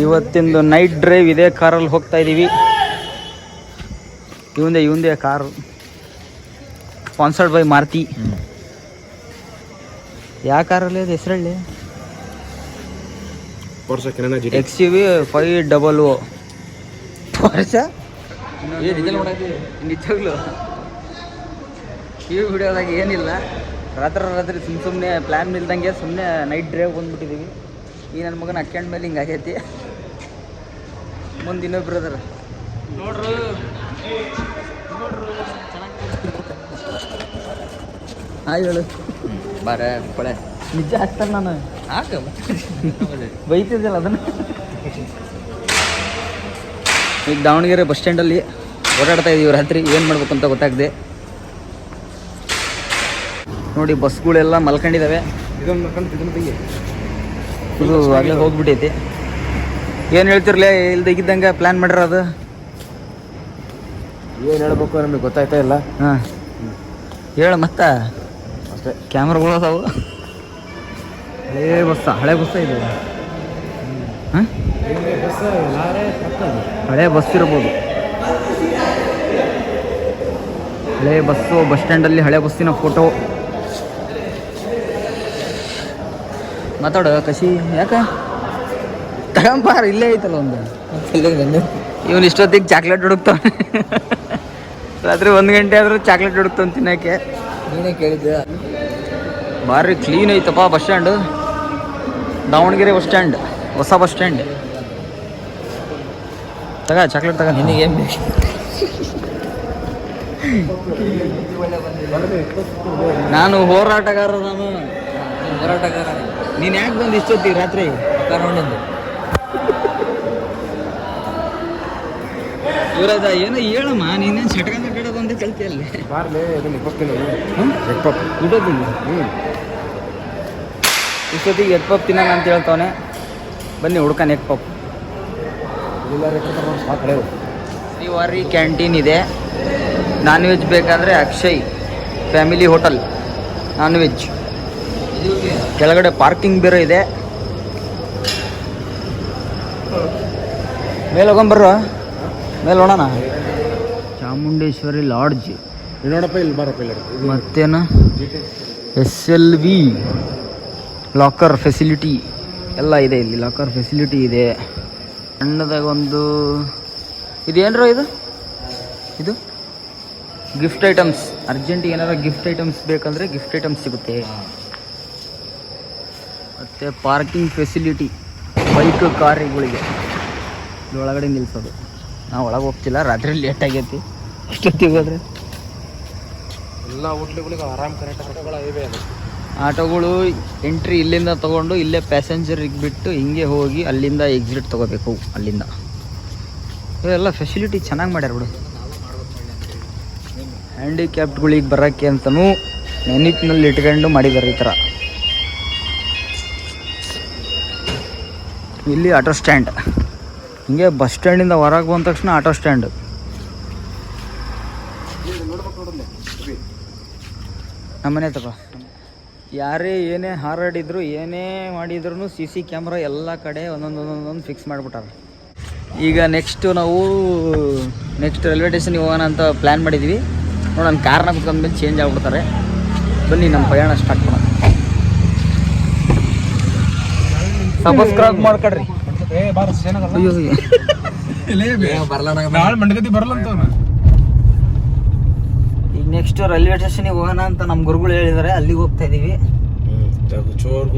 ಇವತ್ತಿಂದು night drive ಇದೇ ಕಾರಲ್ಲಿ ಹೋಗ್ತಾ ಇದ್ದೀವಿ. ಇವಂದೇ ಕಾರು, ಸ್ಪಾನ್ಸರ್ಡ್ ಬೈ ಮಾರುತಿ. ಯಾವ ಕಾರಲ್ಲಿ ಅದು ಹೆಸರಲ್ಲಿ? XUV 500. ವರ್ಷ ನಿಜವಾಗ್ಲು ಈ ವಿಡಿಯೋದಾಗ ಏನಿಲ್ಲ, ರಾತ್ರಿ ಸುಮ್ಮನೆ ಪ್ಲ್ಯಾನ್ ಇಲ್ದಂಗೆ ಸುಮ್ಮನೆ ನೈಟ್ ಡ್ರೈವ್ ಬಂದ್ಬಿಟ್ಟಿದ್ದೀವಿ. ಈ ನನ್ನ ಮಗನ ಅಕ್ಕಂಡ ಮೇಲೆ ಹಿಂಗೆ ಆಗೈತಿ. ಮುಂದೆ ಇನ್ನೊಬ್ರು ಅದಾರ ನೋಡ್ರು. ಹಾಯ್ ಹೇಳು. ಬಾರ ಕೊಳೆ ನಿಜ ಹಾಕ್ತಾನೆ ನಾನು ಬೈತಿದ್ದಲ್ಲ ಅದನ್ನು. ಈಗ ದಾವಣಗೆರೆ ಬಸ್ ಸ್ಟ್ಯಾಂಡಲ್ಲಿ ಓಡಾಡ್ತಾ ಇದ್ದೀವಿ ರಾತ್ರಿ. ಏನು ಮಾಡ್ಬೇಕು ಅಂತ ಗೊತ್ತಾಗದೆ ನೋಡಿ. ಬಸ್ಗಳೆಲ್ಲ ಮಲ್ಕೊಂಡಿದ್ದಾವೆ. ಇದು ಆಗಲೇ ಹೋಗ್ಬಿಟ್ಟೈತಿ. ಏನು ಹೇಳ್ತಿರ್ಲೇ ಇಲ್ದಾಗಿದ್ದಂಗೆ ಪ್ಲ್ಯಾನ್ ಮಾಡಿರೋದು. ಏನು ಹೇಳ್ಬೇಕು ನಮಗೆ ಗೊತ್ತಾಯ್ತಾ ಇಲ್ಲ. ಹಾಂ ಹೇಳ ಮತ್ತೆ. ಅಷ್ಟೇ, ಕ್ಯಾಮ್ರಾಗಳು ಅದಾವು. ಹಳೆ ಬಸ್ಸ ಇದು. ಹಾಂ ಹಳೆ ಬಸ್ ಇರ್ಬೋದು. ಹಳೆ ಬಸ್ಸು, ಬಸ್ ಸ್ಟ್ಯಾಂಡಲ್ಲಿ ಹಳೆ ಬಸ್ಸಿನ ಫೋಟೋ. ಮಾತಾಡು ಕಸಿ. ಯಾಕೆ ತಗೊಂಬಾರ, ಇಲ್ಲೇ ಐತಲ್ಲ ಒಂದು. ಇವನು ಇಷ್ಟೊತ್ತಿಗೆ ಚಾಕ್ಲೇಟ್ ಹುಡುಕ್ತಾನೆ. ರಾತ್ರಿ 1 ಗಂಟೆ ಆದರೂ ಚಾಕ್ಲೇಟ್ ಹುಡುಕ್ತಾನೆ ತಿನ್ನೋಕ್ಕೆ. ನೀನೇ ಕೇಳಿದ್ದೆ. ಭಾರಿ ಕ್ಲೀನ್ ಐತಪ್ಪ bus stand. Davanagere bus stand, ಹೊಸ ಬಸ್ ಸ್ಟ್ಯಾಂಡ್. ಚಾಕ್ಲೇಟ್ ತಗ. ನಿನಗೇನು ಬೇಕು? ನಾನು ಹೋರಾಟಗಾರ. ನೀನು ಯಾಕೆ ಬಂದು ಇಷ್ಟೊತ್ತಿಗೆ ರಾತ್ರಿ ಕಾರಣದಿಂದ? ಇವರದ ಏನೋ ಹೇಳಮ್ಮ. ನೀನೇನು ಸಟ್ಕಂದ ಕಡೆ ಬಂದು ಕಲ್ತಿಯಲ್ಲಿ ಇಷ್ಟೊತ್ತಿಗೆ ಎಗ್ ಪಪ್ ತಿನ್ನೋಣ ಅಂತ ಹೇಳ್ತಾವನೆ. ಬನ್ನಿ ಹುಡ್ಕಾನ ಎಗ್ ಪಪ್. ಶ್ರೀವಾರಿ ಕ್ಯಾಂಟೀನ್ ಇದೆ. ನಾನ್ ವೆಜ್ ಬೇಕಾದರೆ Akshay family hotel non veg. ಕೆಳಗಡೆ ಪಾರ್ಕಿಂಗ್ ಬೇರೆ ಇದೆ. ಮೇಲೆ ಹೋಗೊಂಬರ್ರ, ಮೇಲೆ ನೋಡೋಣ. ಚಾಮುಂಡೇಶ್ವರಿ ಲಾಡ್ಜ್ ನೋಡಪ್ಪ, ಇಲ್ಲಿ ಬಾರಪ್ಪ. ಇಲ್ಲ ಮತ್ತೇನು SLV ಲಾಕರ್ ಫೆಸಿಲಿಟಿ ಎಲ್ಲ ಇದೆ. ಇಲ್ಲಿ ಲಾಕರ್ ಫೆಸಿಲಿಟಿ ಇದೆ. ಸಣ್ಣದಾಗ ಒಂದು ಇದೇನ್ರ ಇದು ಗಿಫ್ಟ್ ಐಟಮ್ಸ್. ಅರ್ಜೆಂಟ್ ಏನಾರ ಗಿಫ್ಟ್ ಐಟಮ್ಸ್ ಬೇಕಂದರೆ ಗಿಫ್ಟ್ ಐಟಮ್ಸ್ ಸಿಗುತ್ತೆ. ಮತ್ತು ಪಾರ್ಕಿಂಗ್ ಫೆಸಿಲಿಟಿ ಬೈಕ್ ಕಾರುಗಳಿಗೆ ಒಳಗಡೆ ನಿಲ್ಲಿಸೋದು. ನಾವು ಒಳಗೆ ಹೋಗ್ತಿಲ್ಲ, ರಾತ್ರಿ ಲೇಟ್ ಆಗೈತಿ. ಅಷ್ಟೊತ್ತಿಗೆ ಹೋದ್ರೆ ಎಲ್ಲ ಹೋಟ್ಲುಗಳಿಗೆ ಆರಾಮ್ ಕರೆಕ್ಟ್ ಇವೆ. ಆಟೋಗಳು ಎಂಟ್ರಿ ಇಲ್ಲಿಂದ ತೊಗೊಂಡು ಇಲ್ಲೇ ಪ್ಯಾಸೆಂಜರಿಗೆ ಬಿಟ್ಟು ಹಿಂಗೆ ಹೋಗಿ ಅಲ್ಲಿಂದ ಎಕ್ಸಿಟ್ ತೊಗೋಬೇಕು. ಅಲ್ಲಿಂದ ಇವೆಲ್ಲ ಫೆಸಿಲಿಟಿ ಚೆನ್ನಾಗಿ ಮಾಡ್ಯಾರ ಬಿಡು. ಹ್ಯಾಂಡಿಕ್ಯಾಪ್ಟ್ಗಳಿಗೆ ಬರೋಕ್ಕೆ ಅಂತಲೂ ನೆನಪಿನಲ್ಲಿ ಇಟ್ಕೊಂಡು ಮಾಡಿದ್ದಾರೆ ಈ ಥರ. ಇಲ್ಲಿ ಆಟೋ ಸ್ಟ್ಯಾಂಡ್. ಹಿಂಗೆ ಬಸ್ ಸ್ಟ್ಯಾಂಡಿಂದ ಹೊರಗೆ ಬಂದ ತಕ್ಷಣ ಆಟೋ ಸ್ಟ್ಯಾಂಡ್. ನಮ್ಮನೆ ತಗೋ. ಯಾರೇ ಏನೇ ಹಾರಾಡಿದ್ರು ಏನೇ ಮಾಡಿದ್ರು CC ಕ್ಯಾಮ್ರಾ ಎಲ್ಲ ಕಡೆ ಒಂದೊಂದು ಫಿಕ್ಸ್ ಮಾಡಿಬಿಟ್ಟಾರೆ. ಈಗ ನೆಕ್ಸ್ಟ್ ರೈಲ್ವೆ ಸ್ಟೇಷನ್ಗೆ ಹೋಗೋಣ ಅಂತ ಪ್ಲ್ಯಾನ್ ಮಾಡಿದ್ವಿ. ನೋಡೋಣ, ಕಾರ್ನ ಕುತ್ಕೊಂಡ್ಮೇಲೆ ಚೇಂಜ್ ಆಗಿಬಿಡ್ತಾರೆ. ಬನ್ನಿ ನಮ್ಮ ಪ್ರಯಾಣ ಸ್ಟಾರ್ಟ್ ಮಾಡೋಣ. ಸಬ್ಸ್ಕ್ರೈಬ್ ಮಾಡ್ಕೊಡ್ರಿ. ಈಗ ನೆಕ್ಸ್ಟ್ ರೈಲ್ವೆ ಸ್ಟೇಷನ್ಗೆ ಹೋಗೋಣ ಅಂತ ನಮ್ಮ ಗುರುಗಳು ಹೇಳಿದ್ದಾರೆ. ಅಲ್ಲಿಗೆ ಹೋಗ್ತಾ ಇದೀವಿ.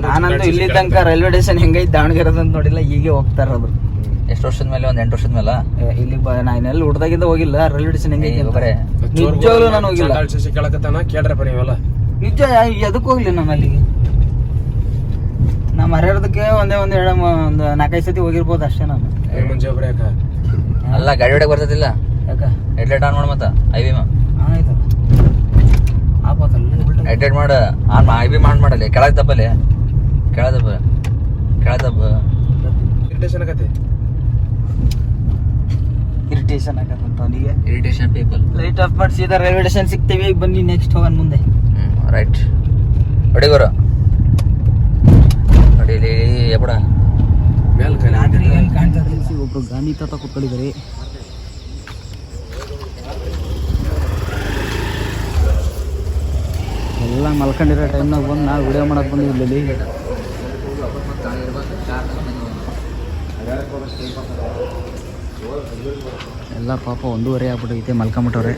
ನಾನಂತೂ ಇಲ್ಲಿ ತನಕ ರೈಲ್ವೆ ಸ್ಟೇಷನ್ ಹೆಂಗೈತೆ ದಾವಣಗೆರೆ ಅಂತ ನೋಡಿಲ್ಲ. ಹೀಗೆ ಹೋಗ್ತಾ ಇರೋದು. ಎಷ್ಟು ವರ್ಷದ ಮೇಲೆ? ಒಂದು 8 ವರ್ಷದ ಮೇಲೆ. ಇಲ್ಲಿ ನಾನೆಲ್ಲ ಹುಡ್ದಾಗಿಂದ ಹೋಗಿಲ್ಲ ರೈಲ್ವೆ ಸ್ಟೇಷನ್ ಹೆಂಗೈತೆ. ನಿಜವಾಗ್ಲೂ ನಾನು ಹೋಗಿಲ್ಲ. ನಿಜ ಎದಕ್ಕೆ ಹೋಗ್ಲಿ ನಾನು ಅಲ್ಲಿಗೆ. ನಮ್ಮ ಹರಿಯೋದಕ್ಕೆ ಒಂದು 4-5 ಸತಿ ಹೋಗಿರ್ಬೋದು ಅಷ್ಟೇ ನಾನು. ಅಲ್ಲ ಗಾಡಿ ಹೊಡಕ್ ಬರ್ತದಿಲ್ಲ. ಯಾಕ ಹೆಡ್ಲೈಟ್ ಆನ್ ಮಾಡ. ಮತ್ತೆ IB ಆಯ್ತು ಹೆಡ್ಲೈಟ್ ಮಾಡ. ಆನ್ IB ಮಾಡಲಿ. ಕೆಳಗೆ ದಬ್ಬಲ್ಲಿ ಕೆಳಗೆ ದಬ್ಬ. ಇರಿಟೇಷನ್ ಆಗತ್ತಂತ ಅವನಿಗೆ. Irritation people. ಲೈಟ್ ಆಫ್ ಮಾಡಿ ಸೀದಾ ರೈಲ್ವೆ ಸ್ಟೇಷನ್ ಸಿಗ್ತೀವಿ. ಬನ್ನಿ ನೆಕ್ಸ್ಟ್ ಹೋಗೋಣ ಮುಂದೆ. ರೈಟ್ ಹೊಡಿಗೋರು ಹೊಡಿಲಿ. ಎಪ್ಪಡ ಮೇಲ್ ಕೈ ಒಬ್ರು ಗಾಂಧಿ ತಾತ ಕೂತ್ಕೊಂಡಿದ್ದಾರೆ. ಎಲ್ಲ ಮಲ್ಕೊಂಡಿರೋ ಟೈಮ್ನಾಗ ಬಂದು ನಾವು ವಿಡಿಯೋ ಮಾಡಕ್ಕೆ ಬಂದಿದ್ದಲ್ಲಿ. ಎಲ್ಲ ಪಾಪ 1:30 ಆಗ್ಬಿಟ್ಟೈತೆ, ಮಲ್ಕೊಂಬಿಟ್ಟವ್ರೆ.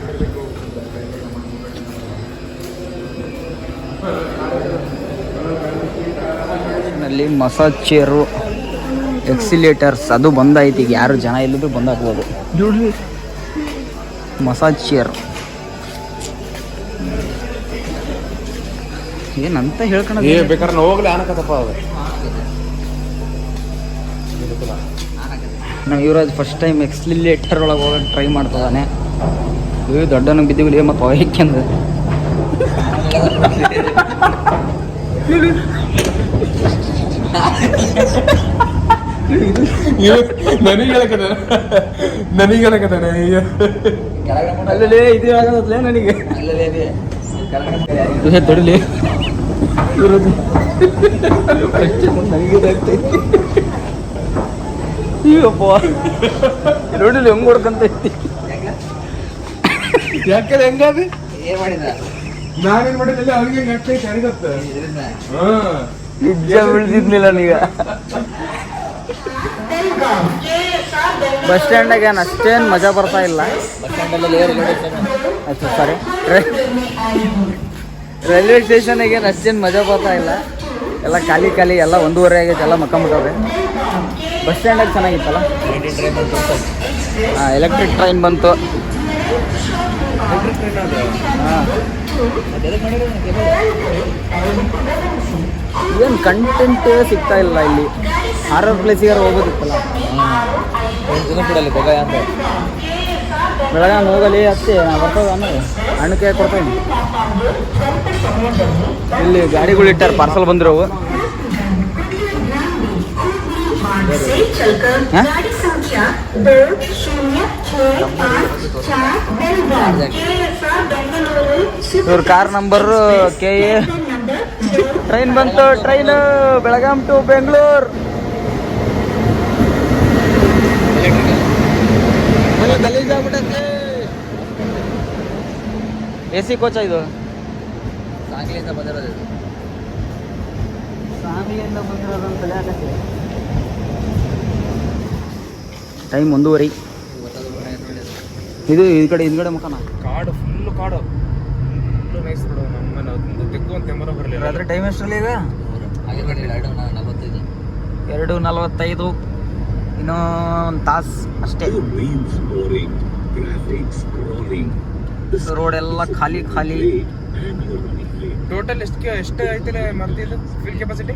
ನಲ್ಲಿ ಮಸಾಜ್ ಚೇರು, ಎಕ್ಸಿಲೇಟರ್ಸ್ ಅದು ಬಂದಾಯ್ತು. ಈಗ ಯಾರು ಜನ ಇಲ್ಲದ್ರು ಬಂದು ಹಾಕ್ಬೋದು. ನೋಡ್ರಿ ಮಸಾಜ್ ಚೇರ್ ಏನಂತ ಹೇಳ್ಕೊಳೋದು. ಬೇಕಾದ್ರೆ ನಾವು ಹೋಗ್ಲಿ ಆನಕತ್ತಪ್ಪ ಅದು. ನಾವು ಯುವರಾಜ್ ಫಸ್ಟ್ ಟೈಮ್ ಎಕ್ಸಿಲೇಟರ್ ಒಳಗೆ ಹೋಗಕ್ಕೆ ಟ್ರೈ ಮಾಡ್ತದಾನೆ. ದೊಡ್ಡನ ಬಿದ್ದಿವಿ ಮತ್ತು ಹೋಯ್ಕೆಂದು ನನಗೆ ಅಲ್ಲೇ ಇದು ಆಗೋದಲ್ಲ ನನಗೆ ದೊಡ್ಡಲಿ ನನಗಿದಾಗ್ತೈತಿ. ಈಗಪ್ಪ ನೋಡಿಲ್ಲ ಹೆಂಗ್ ಹೊಡ್ಕಂತೈತಿ. ಯಾಕೆ ಹೆಂಗಾದ ಏನ್ ಮಾಡಿದ ನಾನೇನ್ ಮಾಡಿದ್ದಿಲ್ಲ ಅವ್ರಿಗೆ ಆಗ್ತೈತೆ ನನಗತ್ತ. ನಿಜ ಬೀಳ್ತಿದ್ನಿಲ್ಲ ನೀಗ. ಬಸ್ ಸ್ಟ್ಯಾಂಡಾಗ ಏನು ಅಷ್ಟೇನು ಮಜಾ ಬರ್ತಾ ಇಲ್ಲ. ಅಷ್ಟು ಸಾರಿ ರೈಲ್ವೆ ಸ್ಟೇಷನಾಗ ಏನು ಅಷ್ಟೇನು ಮಜಾ ಬರ್ತಾ ಇಲ್ಲ. ಎಲ್ಲ ಖಾಲಿ ಖಾಲಿ, ಎಲ್ಲ 1:30 ಆಗೈತೆ, ಎಲ್ಲ ಮಕ್ಕೊಂಬಿಟ್ಟವ್ರೆ. ಬಸ್ ಸ್ಟ್ಯಾಂಡಾಗ ಚೆನ್ನಾಗಿತ್ತಲ್ಲ. ಹಾಂ, ಎಲೆಕ್ಟ್ರಿಕ್ ಟ್ರೈನ್ ಬಂತು. ಹಾಂ, ಏನು ಕಂಟೆಂಟ್ ಸಿಗ್ತಾ ಇಲ್ಲ ಇಲ್ಲಿ. ಹಾರರ್ ಪ್ಲೇಸಿಗೆ ಹೋಗೋದಿತ್ತಲ್ಲ. ಬೆಳಗಾಂ ಹೋಗಲಿ ಅಷ್ಟೇ ಬರ್ತದ ಅನ್ನೋದು ಹಣ್ಣಕ್ಕೆ ಕೊಡ್ತೀನಿ. ಇಲ್ಲಿ ಗಾಡಿಗಳು ಇಟ್ಟಾರ, ಪಾರ್ಸಲ್ ಬಂದಿರೋವು. ಇವ್ರ ಕಾರ್ ನಂಬರ್ KA. ಟ್ರೈನ್ ಬಂತು, train Belgaum to Bengaluru. AC coach ಇದು. ಸಾಂಗ್ಲಿಯಿಂದ ಬಂದಿರೋದು ಇದು. ಸಾಂಗ್ಲಿಯಿಂದ ಬಂದಿರೋದಂತಲೇ ಆಗತ್ತೆ. ಟೈಮ್ 1:30. ಇದು ಈ ಕಡೆ ಹಿಂದ್ಗಡೆ ಮುಖನ ಕಾಡು, ಫುಲ್ ಕಾಡು, ಫುಲ್ ನೈಸ್ ಬಿಡು. ನಮ್ಮ ತೆಗ್ದು ಒಂದು ತೆಂಬರ ಬರಲಿಲ್ಲ. ರಾತ್ರಿ ಟೈಮ್ ಎಷ್ಟರಲ್ಲಿ ಈಗ? 2:45. ಇನ್ನೂ ಒಂದು ತಾಸು ಅಷ್ಟೇ. ರೋಡ್ ಎಲ್ಲ ಖಾಲಿ ಖಾಲಿ. ಟೋಟಲ್ ಎಷ್ಟು ಐತಿಲ್ಲ ಮರ್ತಿದ್ದು ಫೀಲ್ ಕೆಪಾಸಿಟಿ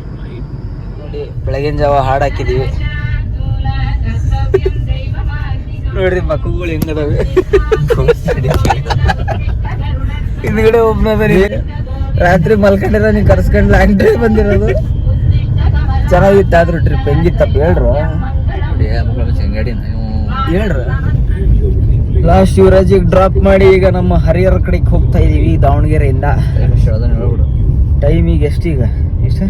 ನೋಡಿ. ಬೆಳಗಿನ ಜಾವ ಹಾಡು ಹಾಕಿದೀವಿ ನೋಡ್ರಿ. ಮಕ್ಕಳು ಹೆಂಗದಾವೆ. ಹಿಂದ್ಗಡೆ ಒಬ್ಬನದ. ರಾತ್ರಿ ಮಲ್ಕೊಂಡಿರೋ ನೀವು ಕರ್ಸ್ಕೊಂಡು ಲಾಂಗ್ ಡ್ರೈವ್ ಬಂದಿರೋದು. ಚೆನ್ನಾಗಿತ್ತು. ಆದ್ರೂ ಟ್ರಿಪ್ ಹೆಂಗಿತ್ತಪ್ಪ ಹೇಳ್ರು. ಹೇಳ್ರ. ಲಾಸ್ಟ್ ಯುವರಾಜಿಗೆ ಡ್ರಾಪ್ ಮಾಡಿ ಈಗ ನಮ್ಮ ಹರಿಹರ ಕಡೆಗೆ ಹೋಗ್ತಾ ಇದೀವಿ ದಾವಣಗೆರೆಯಿಂದ. ಟೈಮ್ ಈಗ ಎಷ್ಟೀಗ? ಎಷ್ಟು?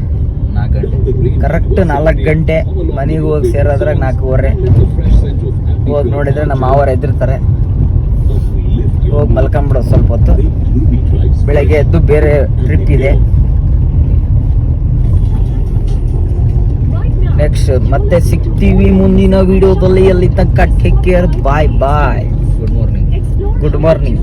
4 ಗಂಟೆ ಕರೆಕ್ಟ್. 4 ಗಂಟೆ. ಮನೆಗೆ ಹೋಗಿ ಸೇರೋದ್ರಾಗ 4:15. ಹೋಗಿ ನೋಡಿದ್ರೆ ನಮ್ಮ ಮಾವರು ಎದ್ದಿರ್ತಾರೆ. ಹೋಗಿ ಮಲ್ಕೊಂಬಿಡೋದು ಸ್ವಲ್ಪ ಹೊತ್ತು. ಬೆಳಗ್ಗೆ ಎದ್ದು ಬೇರೆ ಟ್ರಿಪ್ ಇದೆ. ನೆಕ್ಸ್ಟ್ ಮತ್ತೆ ಸಿಗ್ತೀವಿ ಮುಂದಿನ ವಿಡಿಯೋದಲ್ಲಿ. ಅಲ್ಲಿ ತನಕ take care. Bye bye. Good morning. Good morning.